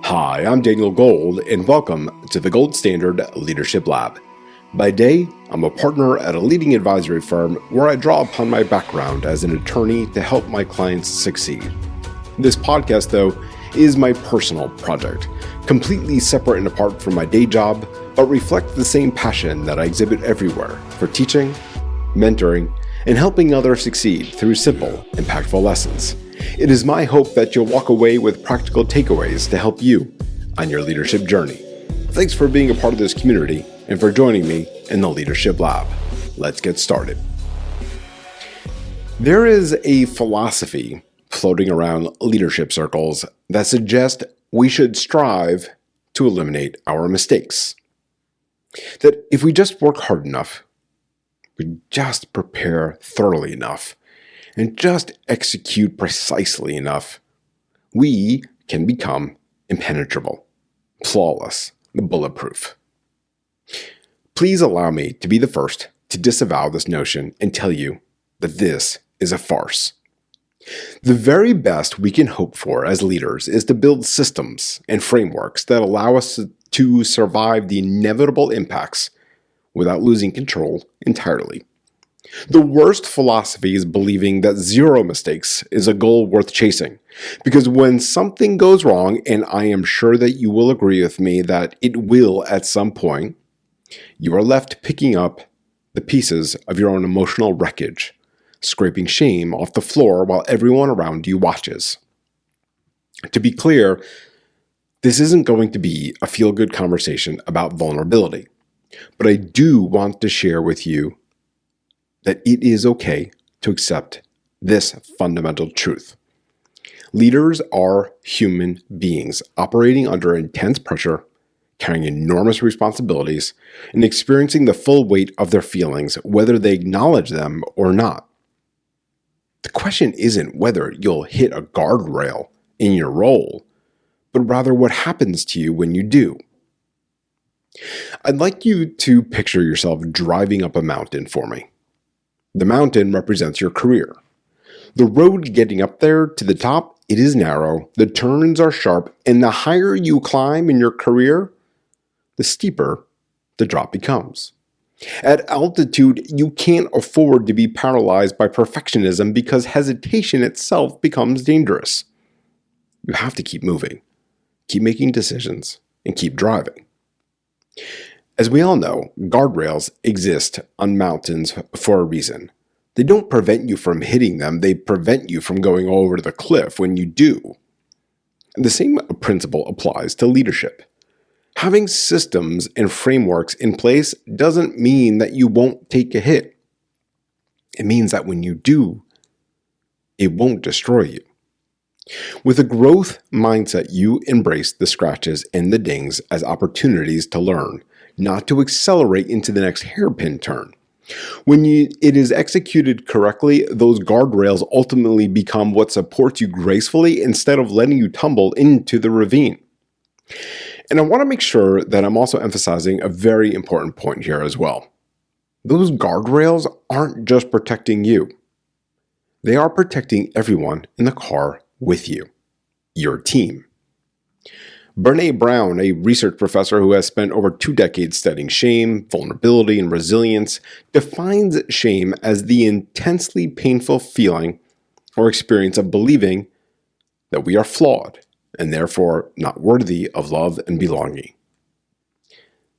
Hi, I'm Daniel Gold, and welcome to the Gold Standard Leadership Lab. By day, I'm a partner at a leading advisory firm where I draw upon my background as an attorney to help my clients succeed. This podcast, though, is my personal project, completely separate and apart from my day job, but reflects the same passion that I exhibit everywhere for teaching, mentoring, and helping others succeed through simple, impactful lessons. It is my hope that you'll walk away with practical takeaways to help you on your leadership journey. Thanks for being a part of this community and for joining me in the Leadership Lab. Let's get started. There is a philosophy floating around leadership circles that suggests we should strive to eliminate our mistakes. That if we just work hard enough, we just prepare thoroughly enough, and just execute precisely enough, we can become impenetrable, flawless, bulletproof. Please allow me to be the first to disavow this notion and tell you that this is a farce. The very best we can hope for as leaders is to build systems and frameworks that allow us to survive the inevitable impacts without losing control entirely. The worst philosophy is believing that zero mistakes is a goal worth chasing, because when something goes wrong, and I am sure that you will agree with me that it will at some point, you are left picking up the pieces of your own emotional wreckage, scraping shame off the floor while everyone around you watches. To be clear, this isn't going to be a feel-good conversation about vulnerability, but I do want to share with you that it is okay to accept this fundamental truth. Leaders are human beings operating under intense pressure, carrying enormous responsibilities, and experiencing the full weight of their feelings, whether they acknowledge them or not. The question isn't whether you'll hit a guardrail in your role, but rather what happens to you when you do. I'd like you to picture yourself driving up a mountain for me. The mountain represents your career. The road getting up there to the top, it is narrow, the turns are sharp, and the higher you climb in your career, the steeper the drop becomes. At altitude, you can't afford to be paralyzed by perfectionism because hesitation itself becomes dangerous. You have to keep moving, keep making decisions, and keep driving. As we all know, guardrails exist on mountains for a reason. They don't prevent you from hitting them, they prevent you from going over the cliff when you do. And the same principle applies to leadership. Having systems and frameworks in place doesn't mean that you won't take a hit. It means that when you do, it won't destroy you. With a growth mindset, you embrace the scratches and the dings as opportunities to learn, not to accelerate into the next hairpin turn. When it is executed correctly, those guardrails ultimately become what supports you gracefully instead of letting you tumble into the ravine. And I want to make sure that I'm also emphasizing a very important point here as well. Those guardrails aren't just protecting you. They are protecting everyone in the car with you, your team. Brené Brown, a research professor who has spent over 2 decades studying shame, vulnerability, and resilience, defines shame as the intensely painful feeling or experience of believing that we are flawed and therefore not worthy of love and belonging.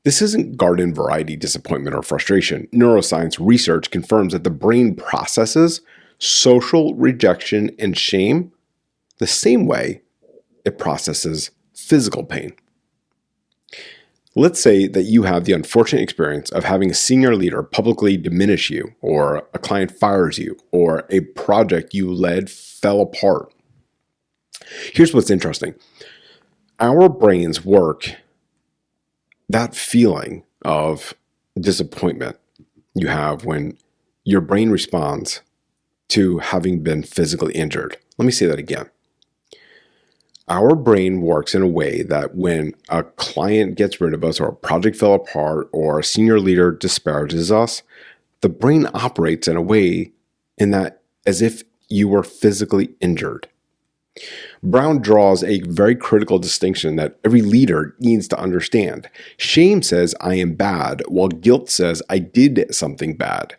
This isn't garden variety disappointment or frustration. Neuroscience research confirms that the brain processes social rejection and shame the same way it processes physical pain. Let's say that you have the unfortunate experience of having a senior leader publicly diminish you, or a client fires you, or a project you led fell apart. Here's what's interesting. Our brains work that feeling of disappointment you have when your brain responds to having been physically injured. Let me say that again. Our brain works in a way that when a client gets rid of us, or a project fell apart, or a senior leader disparages us, the brain operates in a way in that as if you were physically injured. Brown draws a very critical distinction that every leader needs to understand. Shame says, I am bad, while guilt says, I did something bad.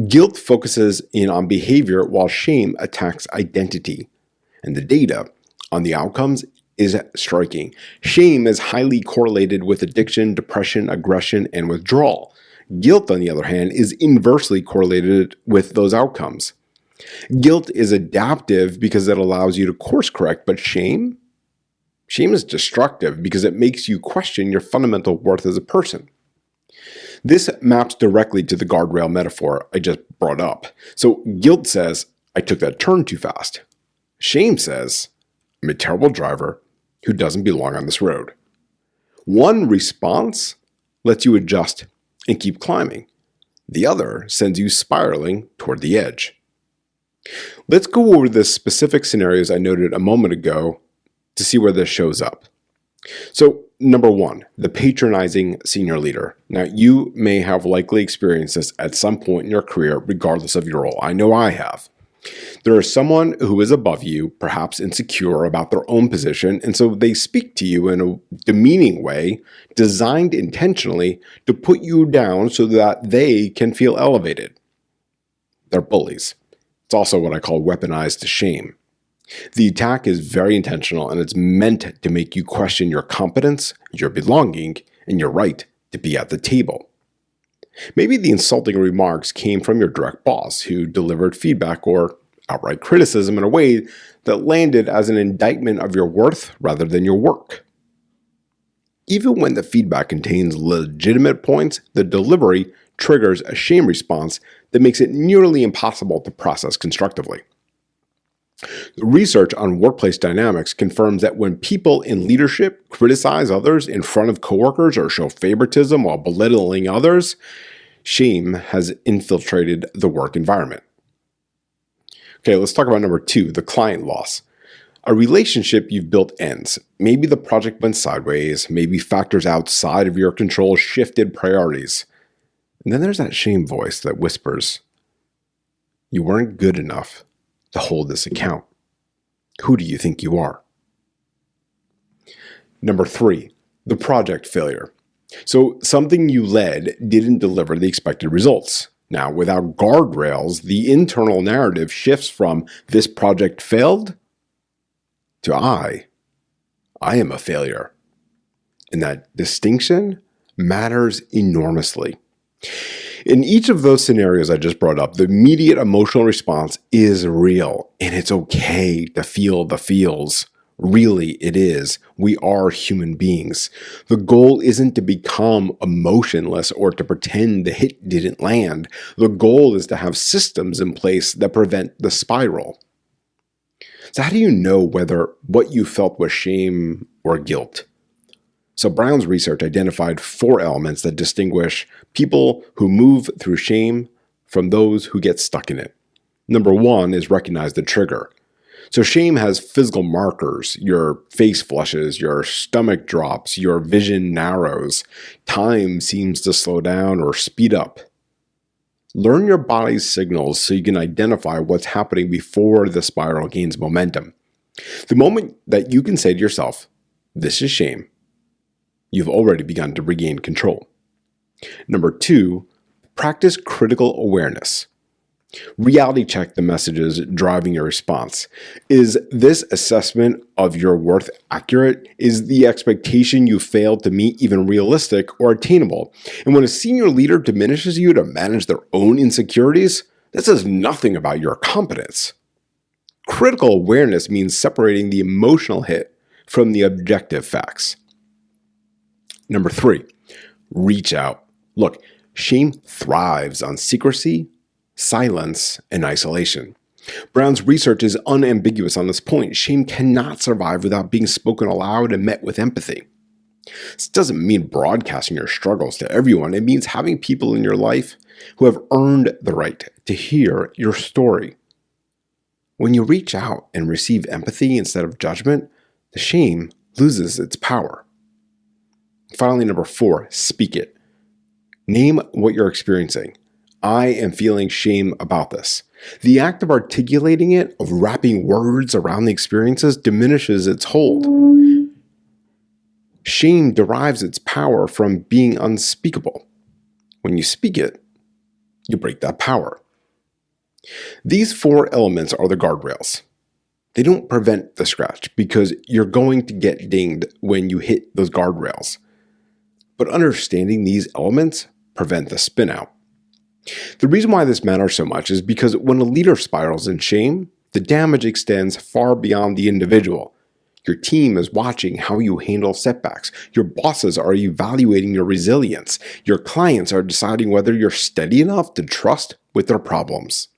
Guilt focuses in on behavior, while shame attacks identity. And the data on the outcomes is striking. Shame is highly correlated with addiction, depression, aggression, and withdrawal. Guilt, on the other hand, is inversely correlated with those outcomes. Guilt is adaptive because it allows you to course correct, but shame is destructive because it makes you question your fundamental worth as a person. This maps directly to the guardrail metaphor I just brought up. So guilt says, I took that turn too fast. Shame says, I'm a terrible driver who doesn't belong on this road. One response lets you adjust and keep climbing. The other sends you spiraling toward the edge. Let's go over the specific scenarios I noted a moment ago to see where this shows up. So, number one, the patronizing senior leader. Now, you may have likely experienced this at some point in your career, regardless of your role. I know I have. There is someone who is above you, perhaps insecure about their own position, and so they speak to you in a demeaning way, designed intentionally to put you down so that they can feel elevated. They're bullies. It's also what I call weaponized shame. The attack is very intentional, and it's meant to make you question your competence, your belonging, and your right to be at the table. Maybe the insulting remarks came from your direct boss, who delivered feedback or outright criticism in a way that landed as an indictment of your worth rather than your work. Even when the feedback contains legitimate points, the delivery triggers a shame response that makes it nearly impossible to process constructively. Research on workplace dynamics confirms that when people in leadership criticize others in front of coworkers or show favoritism while belittling others, shame has infiltrated the work environment. Okay, let's talk about number two, the client loss. A relationship you've built ends. Maybe the project went sideways, maybe factors outside of your control shifted priorities. And then there's that shame voice that whispers, you weren't good enough to hold this account. Who do you think you are? Number three, the project failure. So something you led didn't deliver the expected results. Now, without guardrails, the internal narrative shifts from this project failed to I am a failure. And that distinction matters enormously. In each of those scenarios I just brought up, the immediate emotional response is real, and it's okay to feel the feels. Really, it is. We are human beings. The goal isn't to become emotionless or to pretend the hit didn't land. The goal is to have systems in place that prevent the spiral. So how do you know whether what you felt was shame or guilt? So Brown's research identified 4 elements that distinguish people who move through shame from those who get stuck in it. Number 1 is recognize the trigger. So shame has physical markers. Your face flushes, your stomach drops, your vision narrows, time seems to slow down or speed up. Learn your body's signals so you can identify what's happening before the spiral gains momentum. The moment that you can say to yourself, this is shame, you've already begun to regain control. Number 2, practice critical awareness. Reality check the messages driving your response. Is this assessment of your worth accurate? Is the expectation you failed to meet even realistic or attainable? And when a senior leader diminishes you to manage their own insecurities, that says nothing about your competence. Critical awareness means separating the emotional hit from the objective facts. Number 3, reach out. Look, shame thrives on secrecy, silence, and isolation. Brown's research is unambiguous on this point. Shame cannot survive without being spoken aloud and met with empathy. This doesn't mean broadcasting your struggles to everyone. It means having people in your life who have earned the right to hear your story. When you reach out and receive empathy instead of judgment, the shame loses its power. Finally, number 4, speak it. Name what you're experiencing. I am feeling shame about this. The act of articulating it, of wrapping words around the experiences, diminishes its hold. Shame derives its power from being unspeakable. When you speak it, you break that power. These 4 elements are the guardrails. They don't prevent the scratch because you're going to get dinged when you hit those guardrails. But understanding these elements prevent the spin out. The reason why this matters so much is because when a leader spirals in shame, the damage extends far beyond the individual. Your team is watching how you handle setbacks. Your bosses are evaluating your resilience. Your clients are deciding whether you're steady enough to trust with their problems.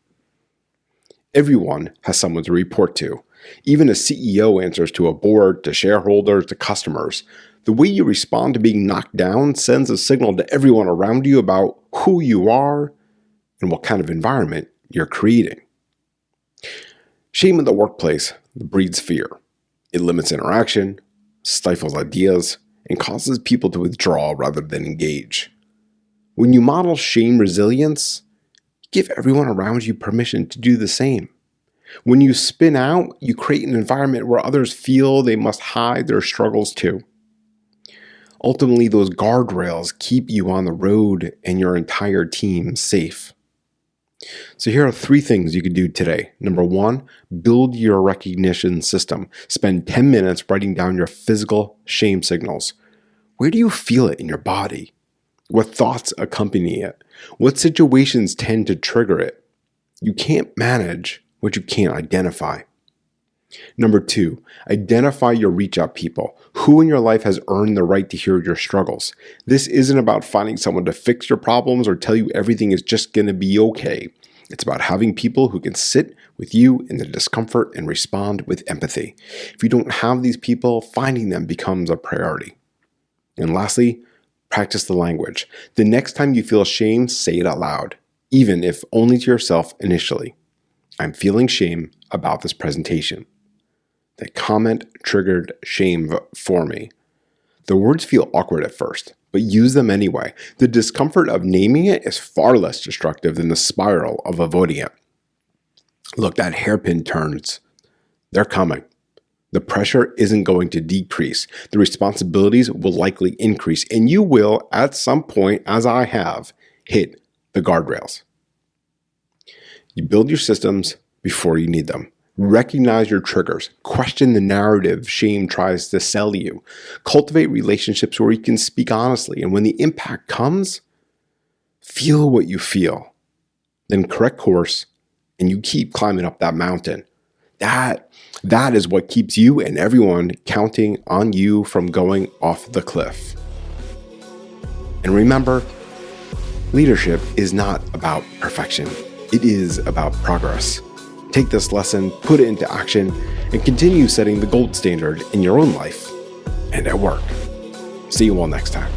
Everyone has someone to report to. Even a CEO answers to a board, to shareholders, to customers. The way you respond to being knocked down sends a signal to everyone around you about who you are and what kind of environment you're creating. Shame in the workplace breeds fear. It limits interaction, stifles ideas, and causes people to withdraw rather than engage. When you model shame resilience, give everyone around you permission to do the same. When you spin out, you create an environment where others feel they must hide their struggles too. Ultimately, those guardrails keep you on the road and your entire team safe. So here are 3 things you could do today. Number 1, build your recognition system. Spend 10 minutes writing down your physical shame signals. Where do you feel it in your body? What thoughts accompany it? What situations tend to trigger it? You can't manage what you can't identify. Number 2, identify your reach out people. Who in your life has earned the right to hear your struggles? This isn't about finding someone to fix your problems or tell you everything is just going to be okay. It's about having people who can sit with you in the discomfort and respond with empathy. If you don't have these people, finding them becomes a priority. And lastly, practice the language. The next time you feel shame, say it out loud, even if only to yourself initially. I'm feeling shame about this presentation. That comment triggered shame for me. The words feel awkward at first, but use them anyway. The discomfort of naming it is far less destructive than the spiral of avoiding it. Look, that hairpin turns. They're coming. The pressure isn't going to decrease. The responsibilities will likely increase, and you will, at some point, as I have, hit the guardrails. You build your systems before you need them. Recognize your triggers. Question the narrative shame tries to sell you. Cultivate relationships where you can speak honestly. And when the impact comes, feel what you feel. Then correct course, and you keep climbing up that mountain. That is what keeps you and everyone counting on you from going off the cliff. And remember, leadership is not about perfection. It is about progress. Take this lesson, put it into action, and continue setting the gold standard in your own life and at work. See you all next time.